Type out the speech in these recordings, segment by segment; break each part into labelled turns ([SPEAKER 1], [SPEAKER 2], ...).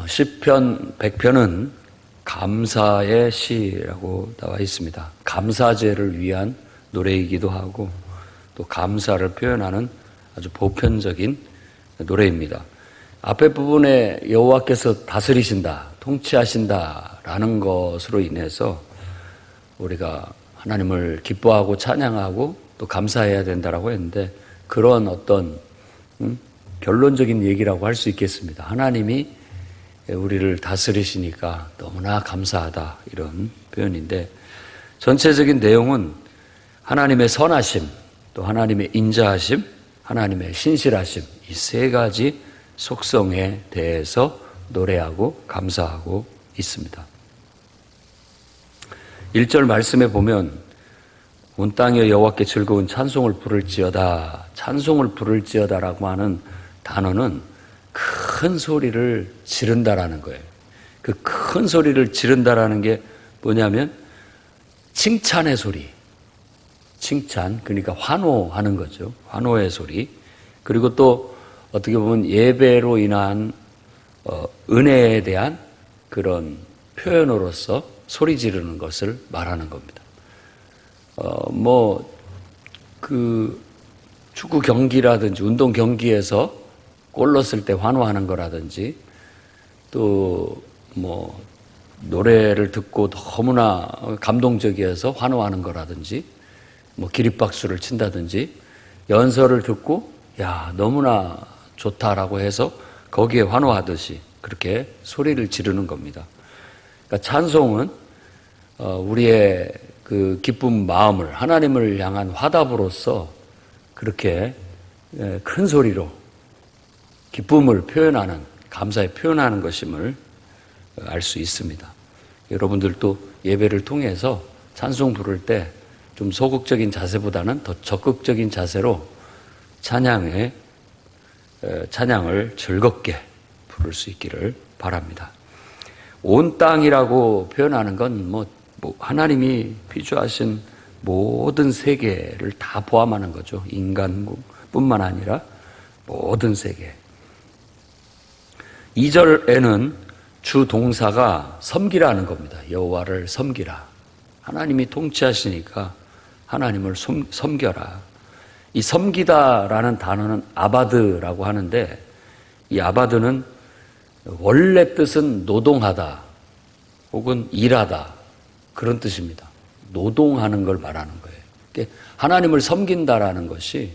[SPEAKER 1] 시편 100편은 감사의 시라고 나와 있습니다. 감사제를 위한 노래이기도 하고 또 감사를 표현하는 아주 보편적인 노래입니다. 앞에 부분에 여호와께서 다스리신다, 통치하신다라는 것으로 인해서 우리가 하나님을 기뻐하고 찬양하고 또 감사해야 된다라고 했는데 그런 어떤 결론적인 얘기라고 할 수 있겠습니다. 하나님이 우리를 다스리시니까 너무나 감사하다 이런 표현인데 전체적인 내용은 하나님의 선하심, 또 하나님의 인자하심, 하나님의 신실하심 이 세 가지 속성에 대해서 노래하고 감사하고 있습니다. 1절 말씀에 보면 온 땅에 여호와께 즐거운 찬송을 부를지어다, 찬송을 부를지어다라고 하는 단어는 큰 소리를 지른다라는 거예요. 그 큰 소리를 지른다라는 게 뭐냐면 칭찬의 소리, 칭찬, 그러니까 환호하는 거죠. 환호의 소리. 그리고 또 어떻게 보면 예배로 인한 은혜에 대한 그런 표현으로서 소리 지르는 것을 말하는 겁니다. 축구 경기라든지 운동 경기에서 골 넣었을 때 환호하는 거라든지 또 노래를 듣고 너무나 감동적이어서 환호하는 거라든지 기립박수를 친다든지 연설을 듣고 야 너무나 좋다라고 해서 거기에 환호하듯이 그렇게 소리를 지르는 겁니다. 그러니까 찬송은 우리의 그 기쁜 마음을 하나님을 향한 화답으로서 그렇게 큰 소리로 기쁨을 표현하는, 감사에 표현하는 것임을 알 수 있습니다. 여러분들도 예배를 통해서 찬송 부를 때 좀 소극적인 자세보다는 더 적극적인 자세로 찬양을 즐겁게 부를 수 있기를 바랍니다. 온 땅이라고 표현하는 건 하나님이 피조하신 모든 세계를 다 포함하는 거죠. 인간뿐만 아니라 모든 세계. 2절에는 주 동사가 섬기라는 겁니다. 여호와를 섬기라. 하나님이 통치하시니까 하나님을 섬겨라. 이 섬기다라는 단어는 아바드라고 하는데 이 아바드는 원래 뜻은 노동하다 혹은 일하다 그런 뜻입니다. 노동하는 걸 말하는 거예요. 그러니까 하나님을 섬긴다라는 것이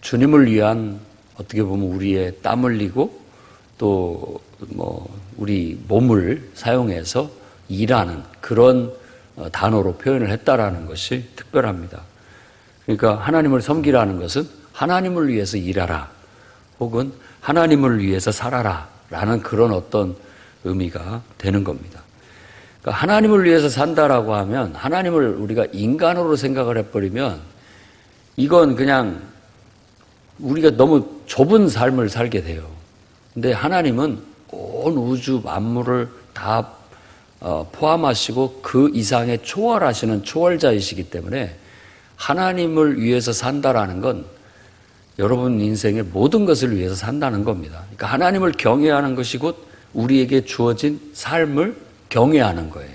[SPEAKER 1] 주님을 위한 어떻게 보면 우리의 땀 흘리고 또 우리 몸을 사용해서 일하는 그런 단어로 표현을 했다라는 것이 특별합니다. 그러니까 하나님을 섬기라는 것은 하나님을 위해서 일하라 혹은 하나님을 위해서 살아라 라는 그런 어떤 의미가 되는 겁니다. 그러니까 하나님을 위해서 산다라고 하면 하나님을 우리가 인간으로 생각을 해버리면 이건 그냥 우리가 너무 좁은 삶을 살게 돼요. 근데 하나님은 온 우주 만물을 다 포함하시고 그 이상의 초월하시는 초월자이시기 때문에 하나님을 위해서 산다라는 건 여러분 인생의 모든 것을 위해서 산다는 겁니다. 그러니까 하나님을 경외하는 것이 곧 우리에게 주어진 삶을 경외하는 거예요.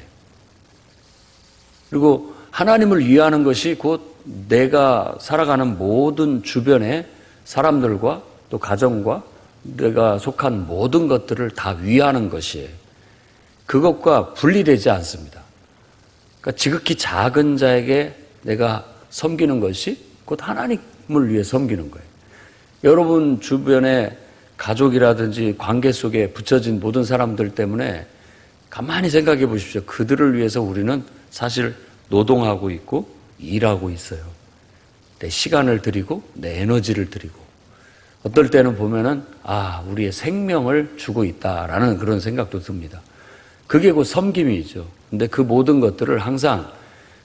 [SPEAKER 1] 그리고 하나님을 위하는 것이 곧 내가 살아가는 모든 주변의 사람들과 또 가정과 내가 속한 모든 것들을 다 위하는 것이에요. 그것과 분리되지 않습니다. 그러니까 지극히 작은 자에게 내가 섬기는 것이 곧 하나님을 위해 섬기는 거예요. 여러분 주변에 가족이라든지 관계 속에 붙여진 모든 사람들 때문에 가만히 생각해 보십시오. 그들을 위해서 우리는 사실 노동하고 있고 일하고 있어요. 내 시간을 드리고 내 에너지를 드리고 어떨 때는 보면은 우리의 생명을 주고 있다라는 그런 생각도 듭니다. 그게 곧 섬김이죠. 근데 그 모든 것들을 항상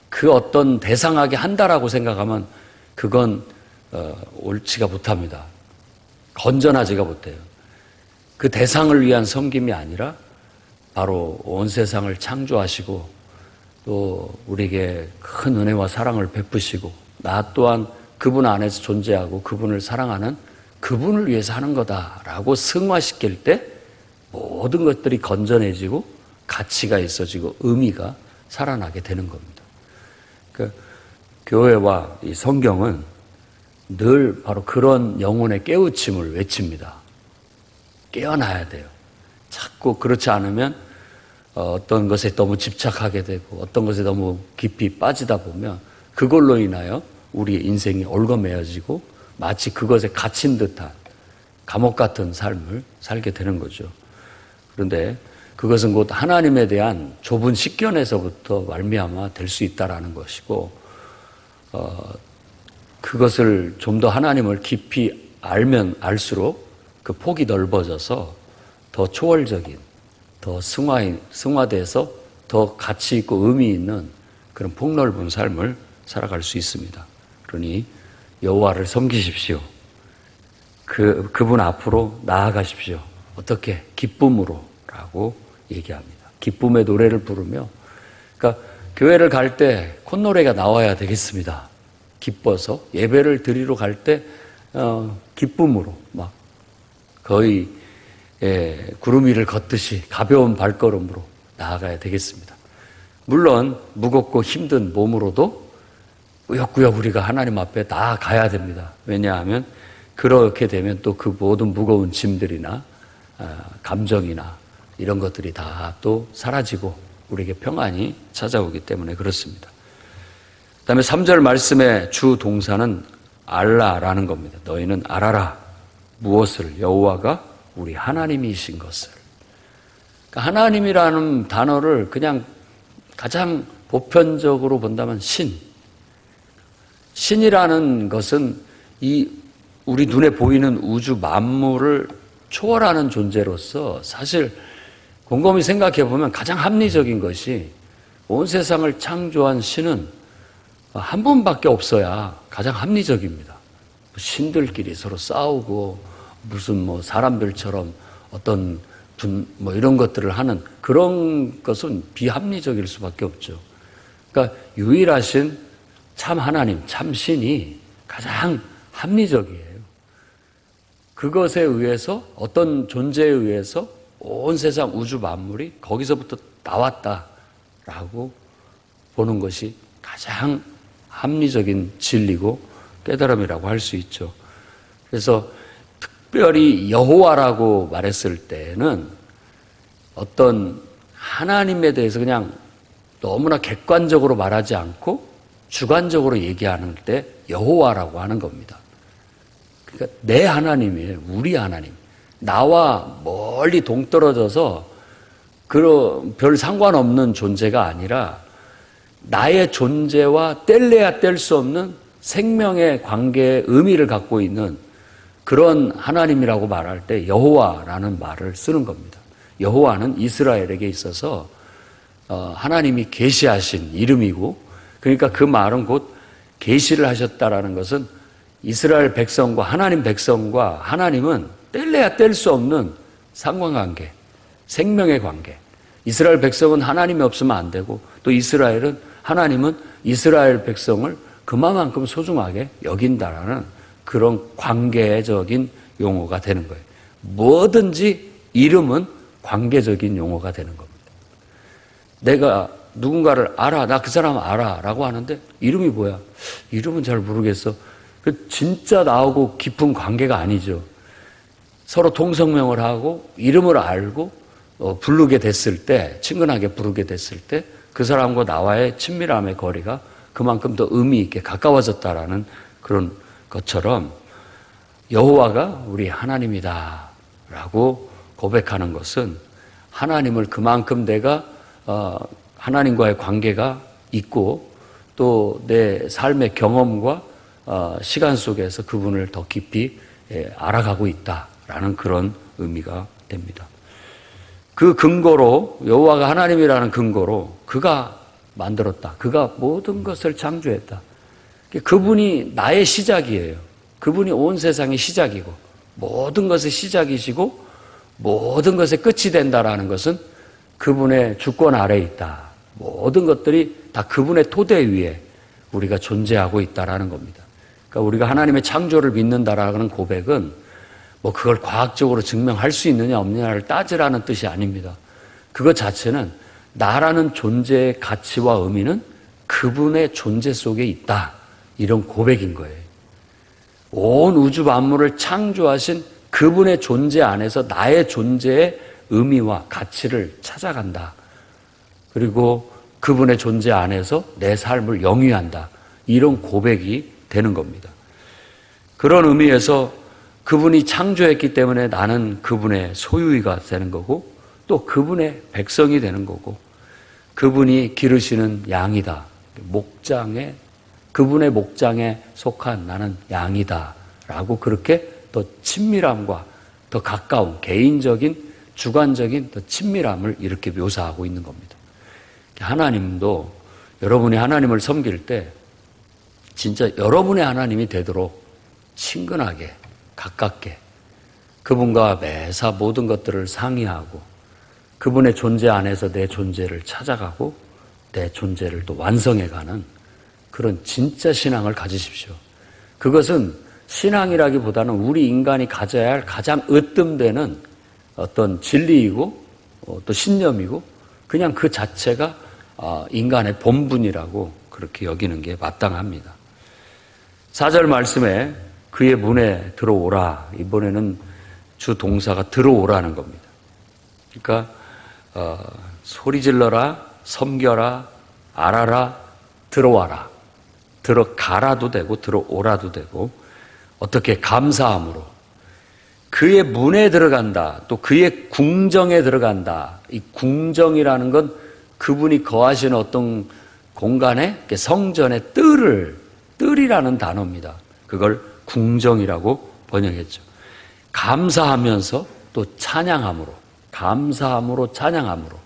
[SPEAKER 1] 그 어떤 대상하게 한다라고 생각하면 그건 옳지가 못합니다. 건전하지가 못해요. 그 대상을 위한 섬김이 아니라 바로 온 세상을 창조하시고 또 우리에게 큰 은혜와 사랑을 베푸시고 나 또한 그분 안에서 존재하고 그분을 사랑하는 그분을 위해서 하는 거다라고 승화시킬 때 모든 것들이 건전해지고 가치가 있어지고 의미가 살아나게 되는 겁니다. 그러니까 교회와 이 성경은 늘 바로 그런 영혼의 깨우침을 외칩니다. 깨어나야 돼요. 자꾸 그렇지 않으면 어떤 것에 너무 집착하게 되고 어떤 것에 너무 깊이 빠지다 보면 그걸로 인하여 우리의 인생이 얽어매어지고 마치 그것에 갇힌 듯한 감옥 같은 삶을 살게 되는 거죠. 그런데 그것은 곧 하나님에 대한 좁은 식견에서부터 말미암아 될 수 있다라는 것이고, 그것을 좀 더 하나님을 깊이 알면 알수록 그 폭이 넓어져서 더 초월적인, 더 승화돼서 더 가치 있고 의미 있는 그런 폭넓은 삶을 살아갈 수 있습니다. 그러니 여호와를 섬기십시오. 그분 앞으로 나아가십시오. 어떻게? 기쁨으로 라고 얘기합니다. 기쁨의 노래를 부르며, 그러니까 교회를 갈 때 콧노래가 나와야 되겠습니다. 기뻐서 예배를 드리러 갈 때 기쁨으로 막 거의 구름 위를 걷듯이 가벼운 발걸음으로 나아가야 되겠습니다. 물론 무겁고 힘든 몸으로도 꾸역꾸역 우리가 하나님 앞에 나아가야 됩니다. 왜냐하면 그렇게 되면 또 그 모든 무거운 짐들이나 감정이나 이런 것들이 다 또 사라지고 우리에게 평안이 찾아오기 때문에 그렇습니다. 그 다음에 3절 말씀의 주 동사는 알라라는 겁니다. 너희는 알아라. 무엇을? 여호와가 우리 하나님이신 것을. 그러니까 하나님이라는 단어를 그냥 가장 보편적으로 본다면 신이라는 것은 우리 눈에 보이는 우주 만물을 초월하는 존재로서 사실 곰곰이 생각해 보면 가장 합리적인 것이 온 세상을 창조한 신은 한 분밖에 없어야 가장 합리적입니다. 신들끼리 서로 싸우고 무슨 사람들처럼 어떤 이런 것들을 하는 그런 것은 비합리적일 수밖에 없죠. 그러니까 유일하신 참 하나님, 참 신이 가장 합리적이에요. 그것에 의해서 어떤 존재에 의해서 온 세상 우주 만물이 거기서부터 나왔다라고 보는 것이 가장 합리적인 진리고 깨달음이라고 할 수 있죠. 그래서 특별히 여호와라고 말했을 때는 어떤 하나님에 대해서 그냥 너무나 객관적으로 말하지 않고 주관적으로 얘기하는 때 여호와라고 하는 겁니다. 그러니까 내 하나님이에요. 우리 하나님. 나와 멀리 동떨어져서 별 상관없는 존재가 아니라 나의 존재와 뗄래야 뗄 수 없는 생명의 관계의 의미를 갖고 있는 그런 하나님이라고 말할 때 여호와라는 말을 쓰는 겁니다. 여호와는 이스라엘에게 있어서 하나님이 계시하신 이름이고, 그러니까 그 말은 곧 계시를 하셨다라는 것은 이스라엘 백성과 하나님 백성과 하나님은 뗄래야 뗄 수 없는 상관관계, 생명의 관계. 이스라엘 백성은 하나님이 없으면 안 되고, 또 하나님은 이스라엘 백성을 그만큼 소중하게 여긴다라는 그런 관계적인 용어가 되는 거예요. 뭐든지 이름은 관계적인 용어가 되는 겁니다. 내가 누군가를 알아, 나 그 사람 알아 라고 하는데 이름이 뭐야? 이름은 잘 모르겠어. 진짜 나하고 깊은 관계가 아니죠. 서로 통성명을 하고 이름을 알고 부르게 됐을 때, 친근하게 부르게 됐을 때 그 사람과 나와의 친밀함의 거리가 그만큼 더 의미 있게 가까워졌다라는 그런 것처럼 여호와가 우리 하나님이다 라고 고백하는 것은 하나님을 그만큼 내가 하나님과의 관계가 있고 또 내 삶의 경험과 시간 속에서 그분을 더 깊이 알아가고 있다라는 그런 의미가 됩니다. 그 근거로, 여호와가 하나님이라는 근거로 그가 만들었다. 그가 모든 것을 창조했다. 그분이 나의 시작이에요. 그분이 온 세상의 시작이고 모든 것의 시작이시고 모든 것의 끝이 된다라는 것은 그분의 주권 아래에 있다. 모든 것들이 다 그분의 토대 위에 우리가 존재하고 있다라는 겁니다. 그러니까 우리가 하나님의 창조를 믿는다라는 고백은 뭐 그걸 과학적으로 증명할 수 있느냐 없느냐를 따지라는 뜻이 아닙니다. 그것 자체는 나라는 존재의 가치와 의미는 그분의 존재 속에 있다. 이런 고백인 거예요. 온 우주 만물을 창조하신 그분의 존재 안에서 나의 존재의 의미와 가치를 찾아간다. 그리고 그분의 존재 안에서 내 삶을 영위한다. 이런 고백이 되는 겁니다. 그런 의미에서 그분이 창조했기 때문에 나는 그분의 소유의가 되는 거고 또 그분의 백성이 되는 거고 그분이 기르시는 양이다. 그분의 목장에 속한 나는 양이다. 라고 그렇게 더 친밀함과 더 가까운 개인적인 주관적인 더 친밀함을 이렇게 묘사하고 있는 겁니다. 하나님도 여러분이 하나님을 섬길 때 진짜 여러분의 하나님이 되도록 친근하게 가깝게 그분과 매사 모든 것들을 상의하고 그분의 존재 안에서 내 존재를 찾아가고 내 존재를 또 완성해가는 그런 진짜 신앙을 가지십시오. 그것은 신앙이라기보다는 우리 인간이 가져야 할 가장 으뜸되는 어떤 진리이고 또 신념이고 그냥 그 자체가 인간의 본분이라고 그렇게 여기는 게 마땅합니다. 4절 말씀에 그의 문에 들어오라. 이번에는 주 동사가 들어오라는 겁니다. 그러니까 소리질러라, 섬겨라, 알아라, 들어와라. 들어가라도 되고 들어오라도 되고 어떻게 감사함으로 그의 문에 들어간다. 또 그의 궁정에 들어간다. 이 궁정이라는 건 그분이 거하시는 어떤 공간에 성전의 뜰이라는 단어입니다. 그걸 궁정이라고 번역했죠. 감사하면서 또 찬양함으로, 감사함으로 찬양함으로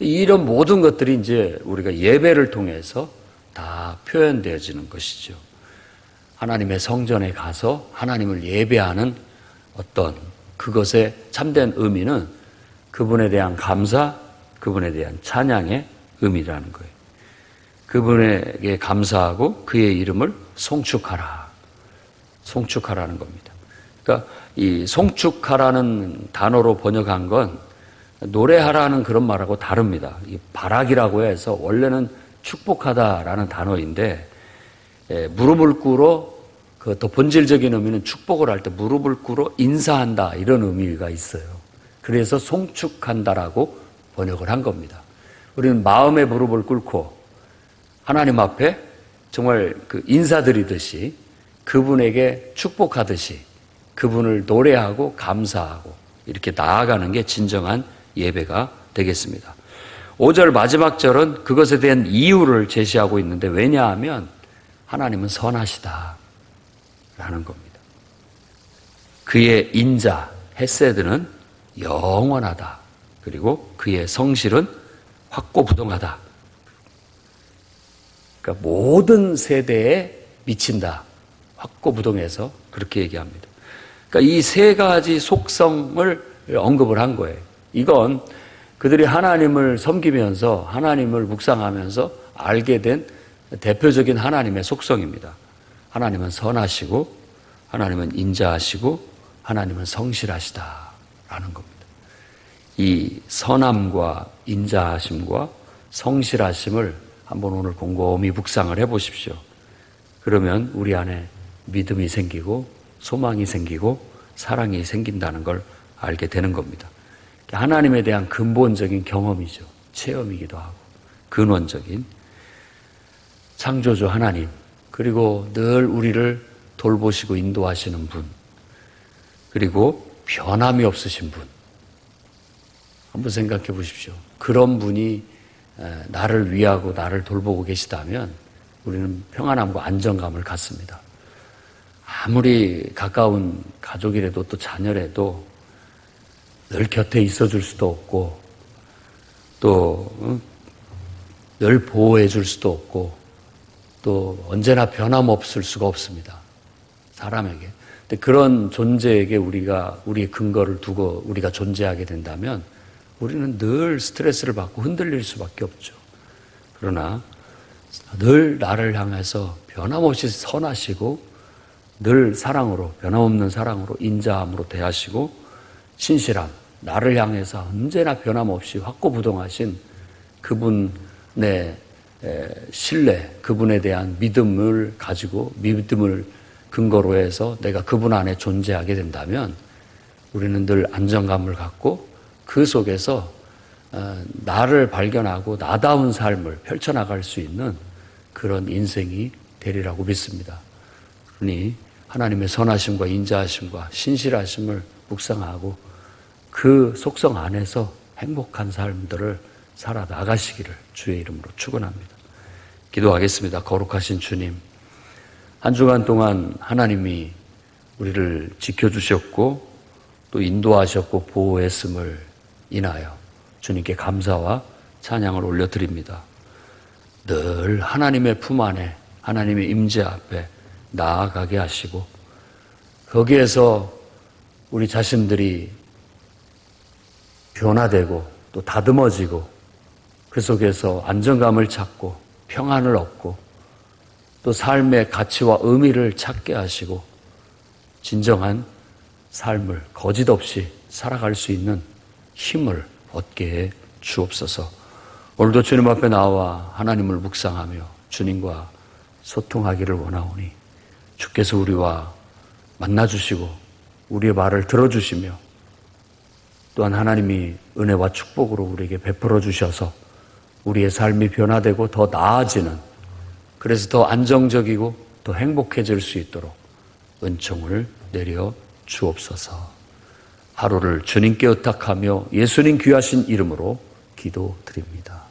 [SPEAKER 1] 이런 모든 것들이 이제 우리가 예배를 통해서 다 표현되어지는 것이죠. 하나님의 성전에 가서 하나님을 예배하는 어떤 그것의 참된 의미는 그분에 대한 감사, 그분에 대한 찬양의 의미라는 거예요. 그분에게 감사하고 그의 이름을 송축하라. 송축하라는 겁니다. 그러니까 이 송축하라는 단어로 번역한 건 노래하라는 그런 말하고 다릅니다. 이 바락이라고 해서 원래는 축복하다라는 단어인데 무릎을 꿇어 더 본질적인 의미는 축복을 할 때 무릎을 꿇어 인사한다 이런 의미가 있어요. 그래서 송축한다라고 번역을 한 겁니다. 우리는 마음의 무릎을 꿇고 하나님 앞에 정말 그 인사드리듯이 그분에게 축복하듯이 그분을 노래하고 감사하고 이렇게 나아가는 게 진정한 예배가 되겠습니다. 5절 마지막 절은 그것에 대한 이유를 제시하고 있는데 왜냐하면 하나님은 선하시다 라는 겁니다. 그의 인자, 헤세드는 영원하다. 그리고 그의 성실은 확고부동하다. 그러니까 모든 세대에 미친다. 확고부동해서 그렇게 얘기합니다. 그러니까 이 세 가지 속성을 언급을 한 거예요. 이건 그들이 하나님을 섬기면서 하나님을 묵상하면서 알게 된 대표적인 하나님의 속성입니다. 하나님은 선하시고 하나님은 인자하시고 하나님은 성실하시다라는 겁니다. 이 선함과 인자하심과 성실하심을 한번 오늘 곰곰이 묵상을 해보십시오. 그러면 우리 안에 믿음이 생기고 소망이 생기고 사랑이 생긴다는 걸 알게 되는 겁니다. 하나님에 대한 근본적인 경험이죠. 체험이기도 하고 근원적인 창조주 하나님 그리고 늘 우리를 돌보시고 인도하시는 분 그리고 변함이 없으신 분 한번 생각해 보십시오. 그런 분이 나를 위하고 나를 돌보고 계시다면 우리는 평안함과 안정감을 갖습니다. 아무리 가까운 가족이라도 또 자녀라도 늘 곁에 있어줄 수도 없고 또 늘 보호해 줄 수도 없고 또 언제나 변함없을 수가 없습니다. 사람에게. 근데 그런 존재에게 우리의 근거를 두고 우리가 존재하게 된다면 우리는 늘 스트레스를 받고 흔들릴 수밖에 없죠. 그러나 늘 나를 향해서 변함없이 선하시고 늘 사랑으로, 변함없는 사랑으로, 인자함으로 대하시고 신실함, 나를 향해서 언제나 변함없이 확고부동하신 그분의 신뢰, 그분에 대한 믿음을 가지고 믿음을 근거로 해서 내가 그분 안에 존재하게 된다면 우리는 늘 안정감을 갖고 그 속에서 나를 발견하고 나다운 삶을 펼쳐나갈 수 있는 그런 인생이 되리라고 믿습니다. 그러니 하나님의 선하심과 인자하심과 신실하심을 묵상하고 그 속성 안에서 행복한 삶들을 살아나가시기를 주의 이름으로 축원합니다. 기도하겠습니다. 거룩하신 주님, 한 주간 동안 하나님이 우리를 지켜주셨고 또 인도하셨고 보호했음을 인하여 주님께 감사와 찬양을 올려드립니다. 늘 하나님의 품 안에 하나님의 임재 앞에 나아가게 하시고 거기에서 우리 자신들이 변화되고 또 다듬어지고 그 속에서 안정감을 찾고 평안을 얻고 또 삶의 가치와 의미를 찾게 하시고 진정한 삶을 거짓 없이 살아갈 수 있는 힘을 얻게 해 주옵소서. 오늘도 주님 앞에 나와 하나님을 묵상하며 주님과 소통하기를 원하오니 주께서 우리와 만나주시고 우리의 말을 들어주시며 또한 하나님이 은혜와 축복으로 우리에게 베풀어 주셔서 우리의 삶이 변화되고 더 나아지는, 그래서 더 안정적이고 더 행복해질 수 있도록 은총을 내려 주옵소서. 하루를 주님께 의탁하며 예수님 귀하신 이름으로 기도드립니다.